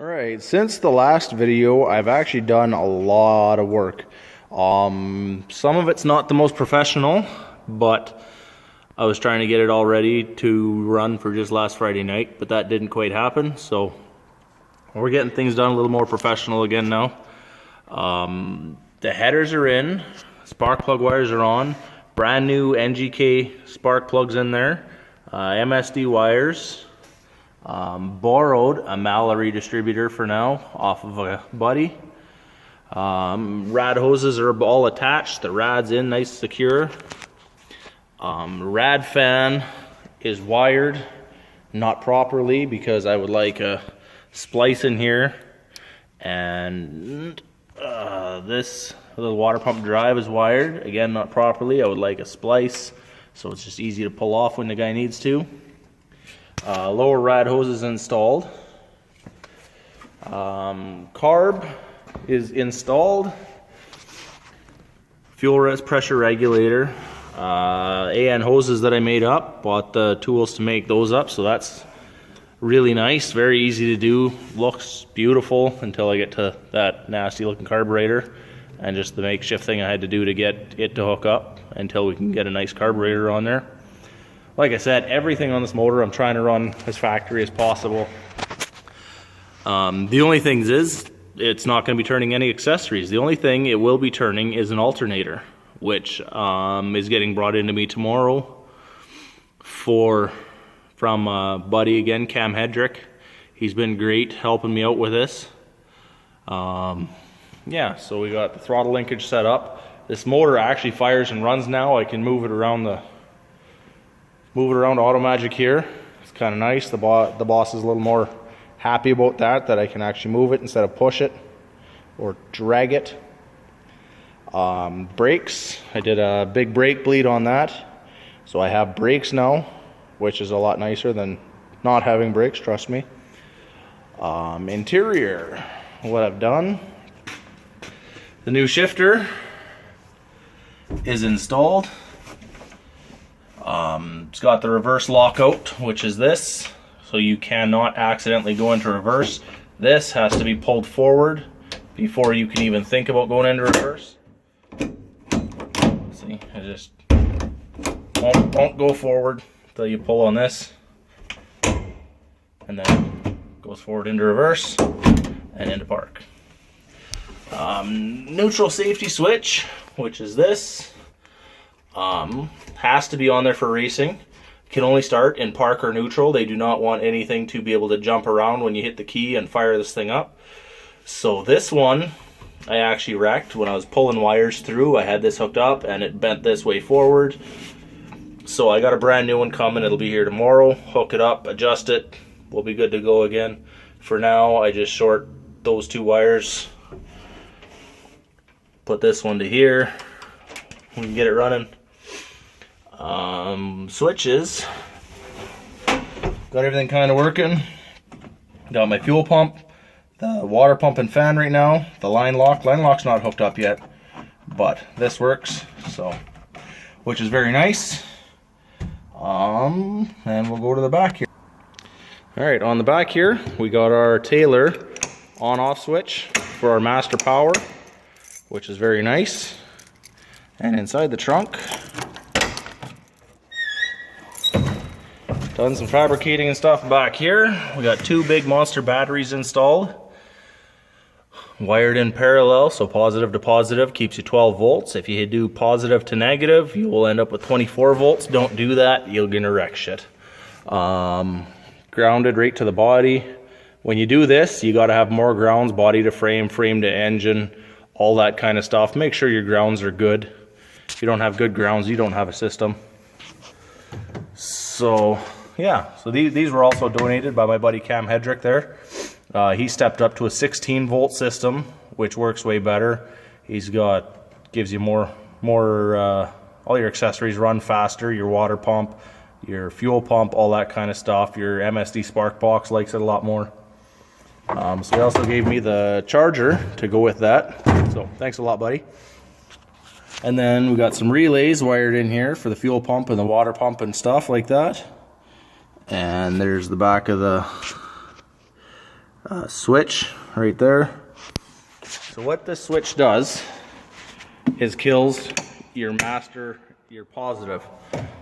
Alright, since the last video, I've actually done a lot of work. Some of it's not the most professional, but I was trying to get it all ready to run for just last Friday night, but that didn't quite happen, so we're getting things done a little more professional again now. The headers are in, spark plug wires are on, brand new NGK spark plugs in there, MSD wires. Borrowed a Mallory distributor for now off of a buddy. Rad hoses are all attached. The rad's in nice secure. Rad fan is wired not properly because I would like a splice in here, and this little water pump drive is wired again not properly. I would like a splice so it's just easy to pull off when the guy needs to. Lower rad hose is installed. Carb is installed. Fuel pressure regulator. AN hoses that I made up. Bought the tools to make those up, so that's really nice. Very easy to do. Looks beautiful until I get to that nasty looking carburetor and just the makeshift thing I had to do to get it to hook up until we can get a nice carburetor on there. Like I said, everything on this motor I'm trying to run as factory as possible. The only thing is, it's not going to be turning any accessories. The only thing it will be turning is an alternator, which is getting brought into me tomorrow from a buddy again, Cam Hedrick. He's been great helping me out with this. Yeah, so we got the throttle linkage set up. This motor actually fires and runs now. I can move it around to Automagic here. It's kind of nice. The boss is a little more happy about that I can actually move it instead of push it or drag it. Brakes, I did a big brake bleed on that, so I have brakes now, which is a lot nicer than not having brakes, trust me. Interior, what I've done, the new shifter is installed. It's got the reverse lockout, which is this, so you cannot accidentally go into reverse. This has to be pulled forward before you can even think about going into reverse. See, I just won't go forward until you pull on this, and then goes forward into reverse and into park. Neutral safety switch, which is this. Has to be on there for racing. Can only start in park or neutral. They do not want anything to be able to jump around when you hit the key and fire this thing up. So this one I actually wrecked when I was pulling wires through. I had this hooked up and it bent this way forward. So I got a brand new one coming. It'll be here tomorrow. Hook it up, adjust it. We'll be good to go again. For now, I just short those two wires. Put this one to here. We can get it running. Switches, got everything kind of working. Got my fuel pump, the water pump and fan right now. The line lock's not hooked up yet, but this works, so, which is very nice. And we'll go to the back here. All right, on the back here we got our Taylor on-off switch for our master power, which is very nice. And inside the trunk, done some fabricating and stuff back here. We got two big monster batteries installed, wired in parallel, so positive to positive keeps you 12 volts. If you do positive to negative, you will end up with 24 volts. Don't do that, you're gonna wreck shit. Grounded right to the body. When you do this, you gotta have more grounds, body to frame, frame to engine, all that kind of stuff. Make sure your grounds are good. If you don't have good grounds, you don't have a system. So yeah, so these were also donated by my buddy Cam Hedrick there. He stepped up to a 16 volt system, which works way better. Gives you more, all your accessories run faster, your water pump, your fuel pump, all that kind of stuff. Your MSD spark box likes it a lot more. So he also gave me the charger to go with that. So thanks a lot, buddy. And then we got some relays wired in here for the fuel pump and the water pump and stuff like that. And there's the back of the switch right there. So what this switch does is kills your master, your positive.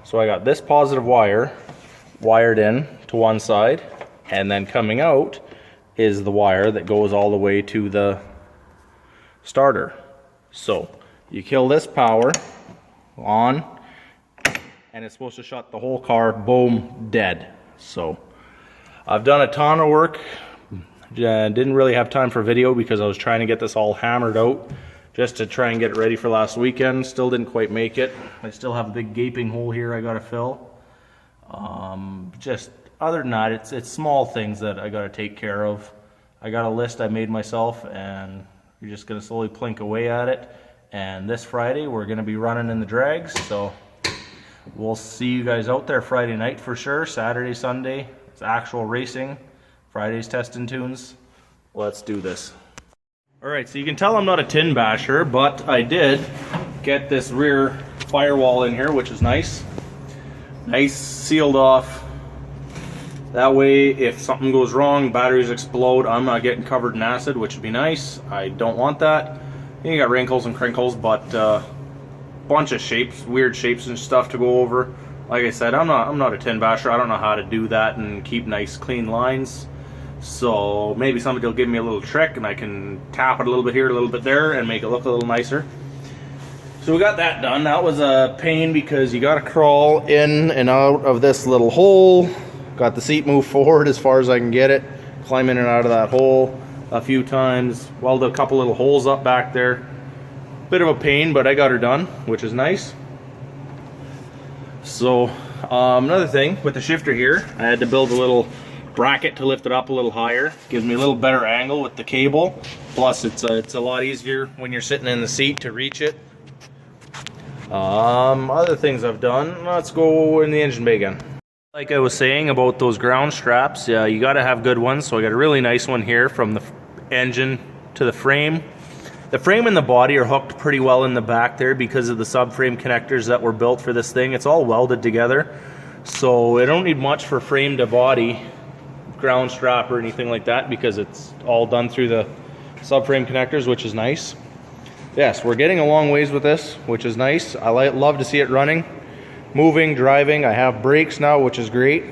So I got this positive wire wired in to one side, and then coming out is the wire that goes all the way to the starter. So you kill this power on, and it's supposed to shut the whole car, boom, dead. So I've done a ton of work. Didn't really have time for video because I was trying to get this all hammered out just to try and get it ready for last weekend. Still didn't quite make it. I still have a big gaping hole here I gotta fill. Just other than that, it's small things that I gotta take care of. I got a list I made myself, and you're just gonna slowly plink away at it. And this Friday we're gonna be running in the drags, so we'll see you guys out there Friday night for sure. Saturday, Sunday, it's actual racing. Friday's testing tunes. Let's do this. Alright, so you can tell I'm not a tin basher, but I did get this rear firewall in here, which is nice. Nice, sealed off. That way, if something goes wrong, batteries explode, I'm not getting covered in acid, which would be nice. I don't want that. You got wrinkles and crinkles, but bunch of shapes, weird shapes and stuff to go over. Like I said, I'm not a tin basher. I don't know how to do that and keep nice, clean lines. So maybe somebody will give me a little trick and I can tap it a little bit here, a little bit there, and make it look a little nicer. So we got that done. That was a pain because you got to crawl in and out of this little hole. Got the seat moved forward as far as I can get it. Climb in and out of that hole a few times. Welded a couple little holes up back there. Bit of a pain, but I got her done, which is nice. So another thing with the shifter here, I had to build a little bracket to lift it up a little higher. Gives me a little better angle with the cable. Plus it's a lot easier when you're sitting in the seat to reach it. Other things I've done, let's go in the engine bay again. Like I was saying about those ground straps, you got to have good ones. So I got a really nice one here from the engine to the frame. The frame and the body are hooked pretty well in the back there because of the subframe connectors that were built for this thing. It's all welded together, so I don't need much for frame to body ground strap or anything like that because it's all done through the subframe connectors, which is nice. Yes, we're getting a long ways with this, which is nice. I love to see it running, moving, driving. I have brakes now, which is great.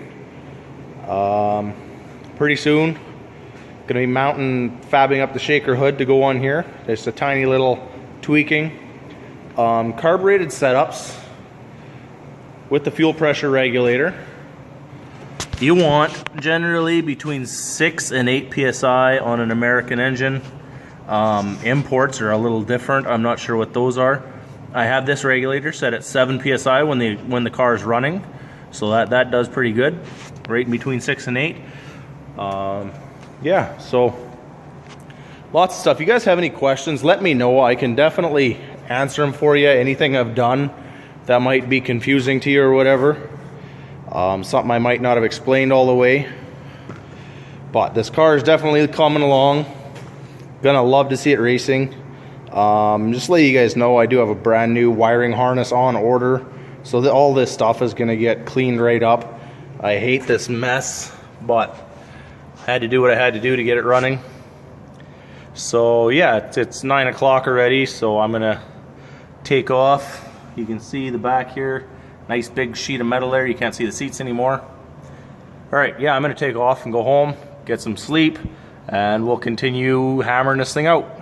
Pretty soon gonna be fabbing up the shaker hood to go on here. Just a tiny little tweaking. Carbureted setups with the fuel pressure regulator. You want generally between 6 and 8 psi on an American engine. Imports are a little different. I'm not sure what those are. I have this regulator set at 7 psi when the car is running, so that does pretty good. Right in between 6 and 8. Yeah, so lots of stuff. If you guys have any questions, let me know. I can definitely answer them for you. Anything I've done that might be confusing to you or whatever. Something I might not have explained all the way. But this car is definitely coming along. Gonna love to see it racing. Just to let you guys know, I do have a brand new wiring harness on order. So all this stuff is gonna get cleaned right up. I hate this mess, but I had to do what I had to do to get it running. So yeah, it's 9 o'clock already, so I'm gonna take off. You can see the back here, nice big sheet of metal there. You can't see the seats anymore. All right, yeah, I'm gonna take off and go home, get some sleep, and we'll continue hammering this thing out.